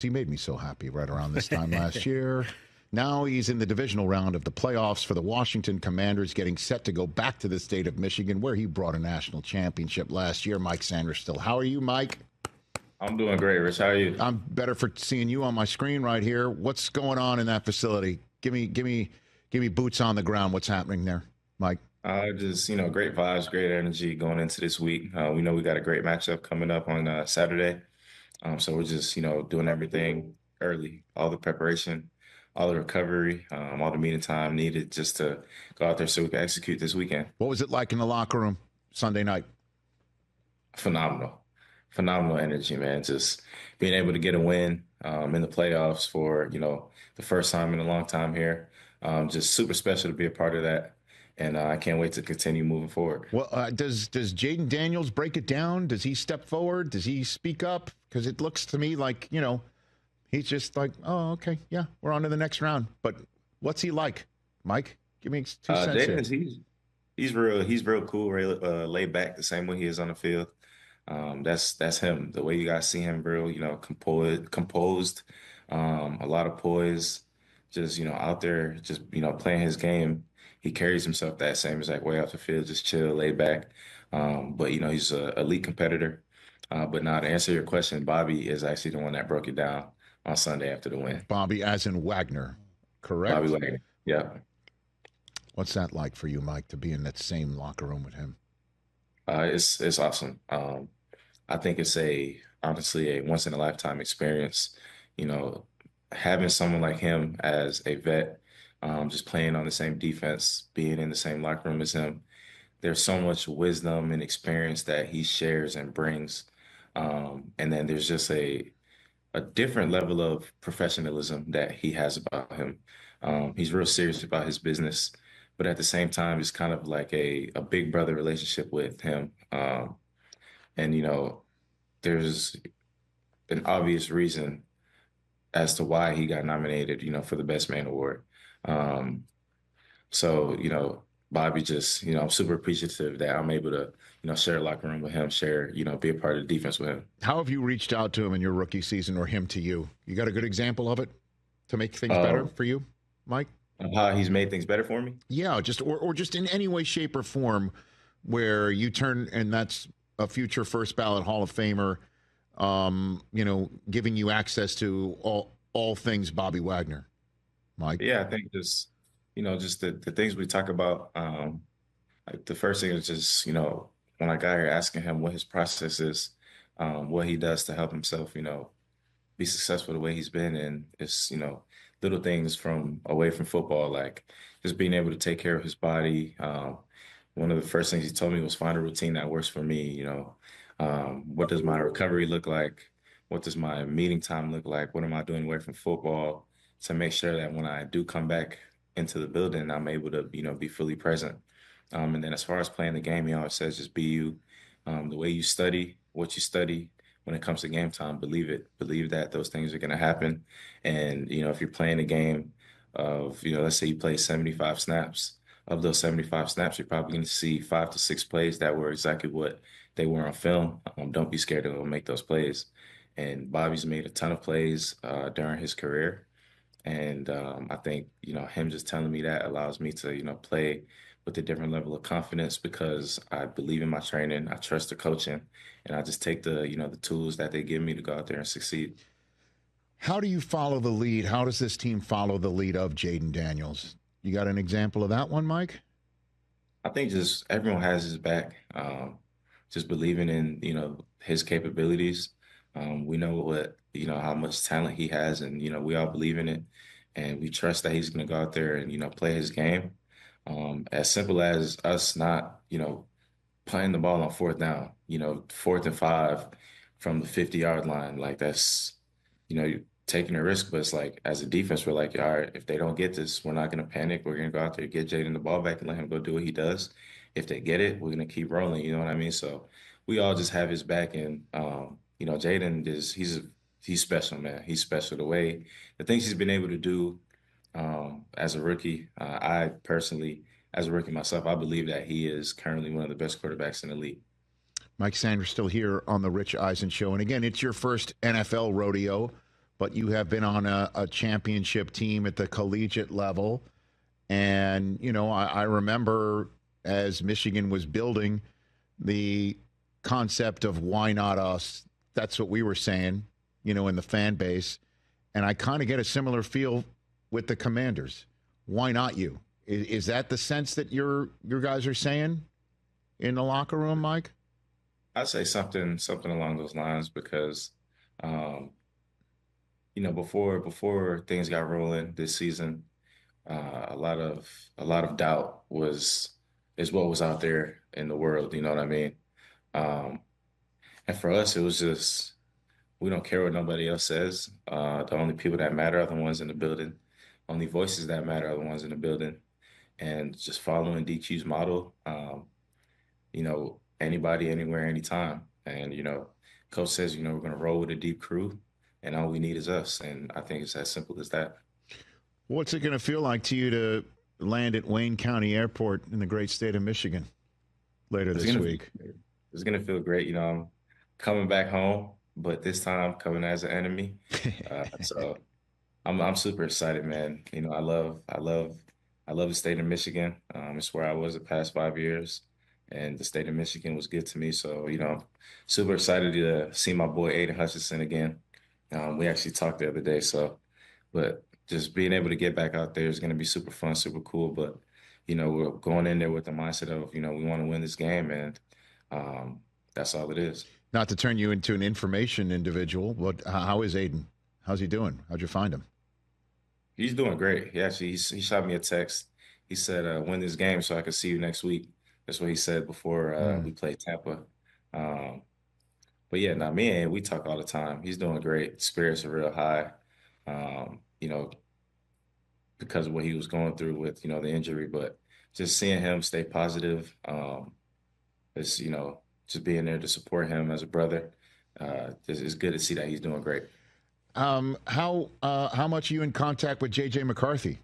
He made me so happy right around this time last year. Now he's in the divisional round of the playoffs for the Washington Commanders, getting set to go back to the state of Michigan, where he brought a national championship last year. Mike Sainristil. How are you, Mike? I'm doing great, Rich. How are you? I'm better for seeing you on my screen right here. What's going on in that facility? Give me boots on the ground. What's happening there, Mike? Just great vibes, great energy going into this week. We know we got a great matchup coming up on Saturday, so we're just doing everything early, all the preparation, all the recovery, all the meeting time needed just to go out there so we can execute this weekend. What was it like in the locker room Sunday night? Phenomenal energy, man. Just being able to get a win in the playoffs for the first time in a long time here. Just super special to be a part of that. And I can't wait to continue moving forward. Well, does Jaden Daniels break it down? Does he step forward? Does he speak up? Because it looks to me like, he's just like, oh, okay, yeah, we're on to the next round. But what's he like, Mike? Give me 2 cents Jaden, here. he's real cool, laid back, the same way he is on the field. That's him. The way you guys see him, real, composed, a lot of poise, just out there, just playing his game. He carries himself that same exact way off the field, just chill, laid back. But he's an elite competitor. But now to answer your question, Bobby is actually the one that broke it down on Sunday after the win. Bobby, as in Wagner, correct? Bobby Wagner, yeah. What's that like for you, Mike, to be in that same locker room with him? It's awesome. I think it's honestly a once in a lifetime experience. Having someone like him as a vet, just playing on the same defense, being in the same locker room as him. There's so much wisdom and experience that he shares and brings. And then there's just a different level of professionalism that he has about him. He's real serious about his business, but at the same time, it's kind of like a big brother relationship with him. And there's an obvious reason as to why he got nominated, for the Best Man Award. So, Bobby just, I'm super appreciative that I'm able to, share a locker room with him, be a part of the defense with him. How have you reached out to him in your rookie season, or him to you? You got a good example of it to make things better for you, Mike? How he's made things better for me? Yeah, or just in any way, shape, or form where you turn, and that's a future first ballot Hall of Famer, giving you access to all things Bobby Wagner. Mike? Yeah, I think just the things we talk about. Like the first thing is just when I got here, asking him what his process is, what he does to help himself, be successful the way he's been, and it's little things from away from football, like just being able to take care of his body. One of the first things he told me was find a routine that works for me. What does my recovery look like? What does my meeting time look like? What am I doing away from football to make sure that when I do come back into the building, I'm able to, be fully present. And then as far as playing the game, he always says, just be you. The way you study, what you study, when it comes to game time, believe it. Believe that those things are going to happen. And, if you're playing a game of, let's say you play 75 snaps, of those 75 snaps, you're probably going to see 5 to 6 plays that were exactly what they were on film. Don't be scared to go make those plays. And Bobby's made a ton of plays during his career. And I think, him just telling me that allows me to, play with a different level of confidence because I believe in my training. I trust the coaching, and I just take the, the tools that they give me to go out there and succeed. How do you follow the lead? How does this team follow the lead of Jaden Daniels? You got an example of that one, Mike? I think just everyone has his back. Just believing in, his capabilities. We know how much talent he has, and, we all believe in it. And we trust that he's going to go out there and, play his game. As simple as us not, playing the ball on 4th down, 4th and 5 from the 50-yard line. Like that's, you're taking a risk, but it's like, as a defense, we're like, all right, if they don't get this, we're not going to panic. We're going to go out there, get Jaden the ball back and let him go do what he does. If they get it, we're going to keep rolling. You know what I mean? So we all just have his back, and, Jaden he's special, man. He's special. The things he's been able to do as a rookie. I personally, as a rookie myself, I believe that he is currently one of the best quarterbacks in the league. Mike Sainristil here on the Rich Eisen Show. And again, it's your first NFL rodeo but you have been on a championship team at the collegiate level. And, you know, I remember as Michigan was building the concept of why not us. That's what we were saying, you know, in the fan base. And I kind of get a similar feel with the Commanders. Why not you? Is that the sense that your guys are saying in the locker room, Mike? I'd say something along those lines because, you know, before things got rolling this season, a lot of doubt is what was out there in the world. You know what I mean? Um, and for us, it was just we don't care what nobody else says. The only people that matter are the ones in the building. Only voices that matter are the ones in the building. And just following DQ's model, you know, anybody, anywhere, anytime. And, you know, coach says, you know, we're going to roll with a deep crew and all we need is us. And I think it's as simple as that. What's it going to feel like to you to land at Wayne County Airport in the great state of Michigan later this week? It's going to feel great. You know, I'm coming back home, but this time coming as an enemy. So I'm super excited, man. You know, I love the state of Michigan. It's where I was the past 5 years, and the state of Michigan was good to me. So, you know, super excited to see my boy Aiden Hutchinson again. We actually talked the other day. So, but just being able to get back out there is going to be super fun, super cool. But, you know, we're going in there with the mindset of, you know, we want to win this game, and that's all it is. Not to turn you into an information individual, but how is Aiden? How's he doing? How'd you find him? He's doing great. He shot me a text. He said, win this game so I can see you next week. That's what he said before we played Tampa. But yeah, not me and we talk all the time. He's doing great. Spirits are real high. You know, because of what he was going through with, you know, the injury, but just seeing him stay positive, is, you know, just being there to support him as a brother. It's good to see that he's doing great. How much are you in contact with J.J. McCarthy,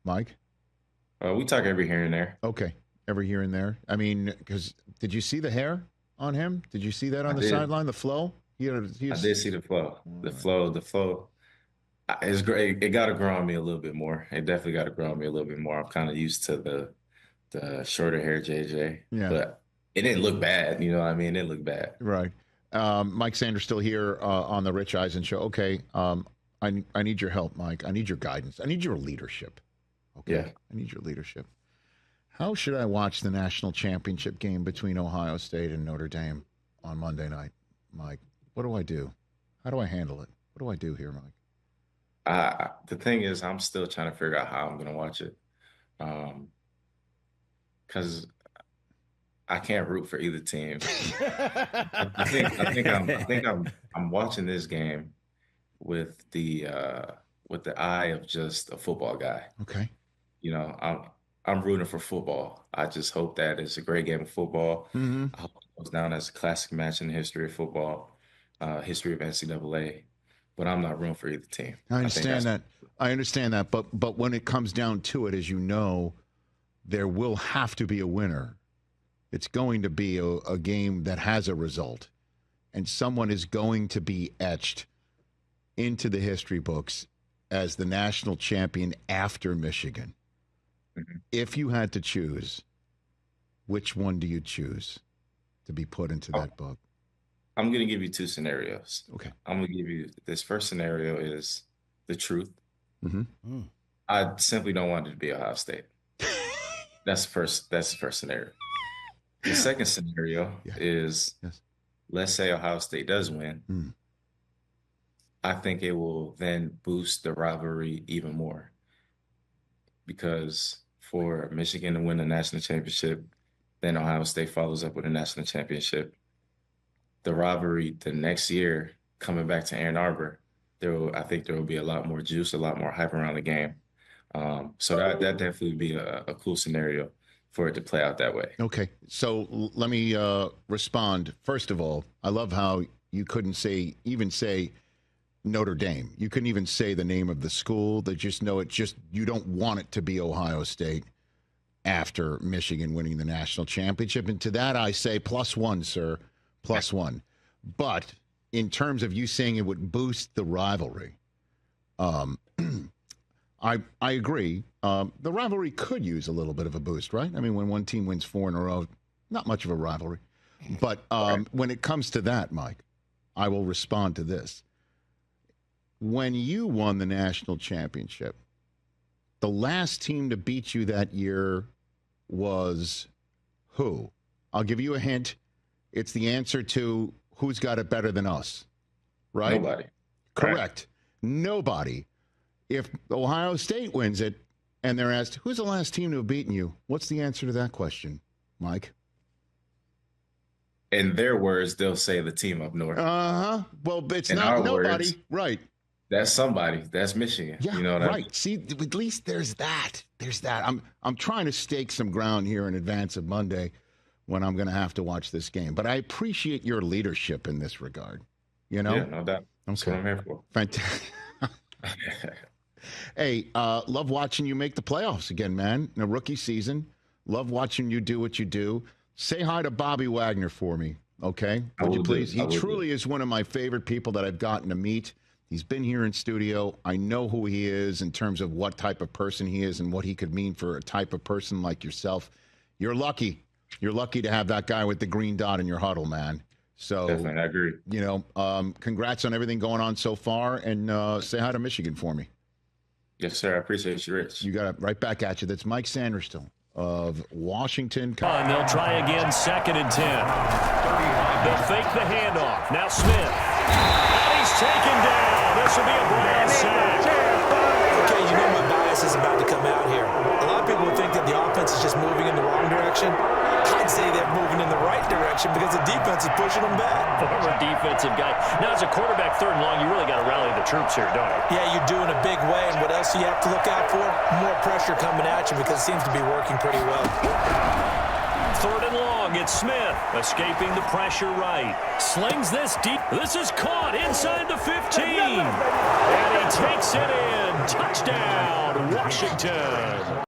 Mike? We talk every here and there. Okay, every here and there. I mean, because did you see the hair on him? Did you see that on the sideline? The flow? I did see the flow. The flow. It's great. It got to grow on me a little bit more. It definitely got to grow on me a little bit more. I'm kind of used to the shorter hair JJ. Yeah. But it didn't look bad. You know what I mean? It didn't look bad. Right. Mike Sainristil here on the Rich Eisen Show. Okay. I need your help, Mike. I need your guidance. I need your leadership. Okay. Yeah. I need your leadership. How should I watch the national championship game between Ohio State and Notre Dame on Monday night, Mike? What do I do? How do I handle it? What do I do here, Mike? The thing is, I'm still trying to figure out how I'm going to watch it. Because I can't root for either team. I think I'm watching this game with the eye of just a football guy. Okay. You know, I'm rooting for football. I just hope that it's a great game of football. Mm-hmm. I hope it goes down as a classic match in the history of football, history of NCAA. But I'm not rooting for either team. I understand that. But when it comes down to it, as you know, there will have to be a winner. It's going to be a game that has a result. And someone is going to be etched into the history books as the national champion after Michigan. Mm-hmm. If you had to choose, which one do you choose to be put into that book? I'm going to give you two scenarios. Okay. I'm going to give you this first scenario is the truth. Mm-hmm. I simply don't want it to be Ohio State. That's the first scenario. The second scenario is, let's say Ohio State does win. I think it will then boost the rivalry even more. Because for Michigan to win the national championship, then Ohio State follows up with a national championship. The rivalry the next year coming back to Ann Arbor, I think there will be a lot more juice, a lot more hype around the game. So that definitely would be a cool scenario for it to play out that way. Okay. So let me respond. First of all, I love how you couldn't even say Notre Dame. You couldn't even say the name of the school. They just know you don't want it to be Ohio State after Michigan winning the national championship. And to that I say +1, sir. +1. But in terms of you saying it would boost the rivalry, I agree. The rivalry could use a little bit of a boost, right? I mean, when one team wins 4 in a row, not much of a rivalry. But when it comes to that, Mike, I will respond to this. When you won the national championship, the last team to beat you that year was who? I'll give you a hint. It's the answer to who's got it better than us, right? Nobody. Correct. Right. Nobody. If Ohio State wins it and they're asked, who's the last team to have beaten you? What's the answer to that question, Mike? In their words, they'll say the team up north. Uh-huh. Well, it's not nobody. Words, right. That's somebody. That's Michigan. Yeah, you know what right. I mean? See, at least there's that. There's that. I'm trying to stake some ground here in advance of Monday when I'm going to have to watch this game. But I appreciate your leadership in this regard. You know? Yeah, no doubt. That's what I'm here for. Fantastic. Hey, love watching you make the playoffs again, man. In a rookie season. Love watching you do what you do. Say hi to Bobby Wagner for me, okay? Would you please? He truly is one of my favorite people that I've gotten to meet. He's been here in studio. I know who he is in terms of what type of person he is and what he could mean for a type of person like yourself. You're lucky. You're lucky to have that guy with the green dot in your huddle, man. So, definitely, I agree. You know, congrats on everything going on so far, and say hi to Michigan for me. Yes, sir. I appreciate you, Rich. You got it right back at you. That's Mike Sainristil of Washington. And they'll try again, 2nd and 10. They'll fake the handoff. Now Smith. And he's taken down. This will be a Brown sack. Okay, you know my bias is about to come out here. A lot of people would think that the offense is just moving in the wrong direction. I'd say they're moving in the right direction because the defense is pushing them back. Former defensive guy. Now, as a quarterback, 3rd and long, you really got to rally the troops here, don't you? Yeah, you do in a big way. And what else do you have to look out for? More pressure coming at you because it seems to be working pretty well. 3rd and long, it's Smith escaping the pressure right. Slings this deep. This is caught inside the 15. And he takes it in. Touchdown, Washington.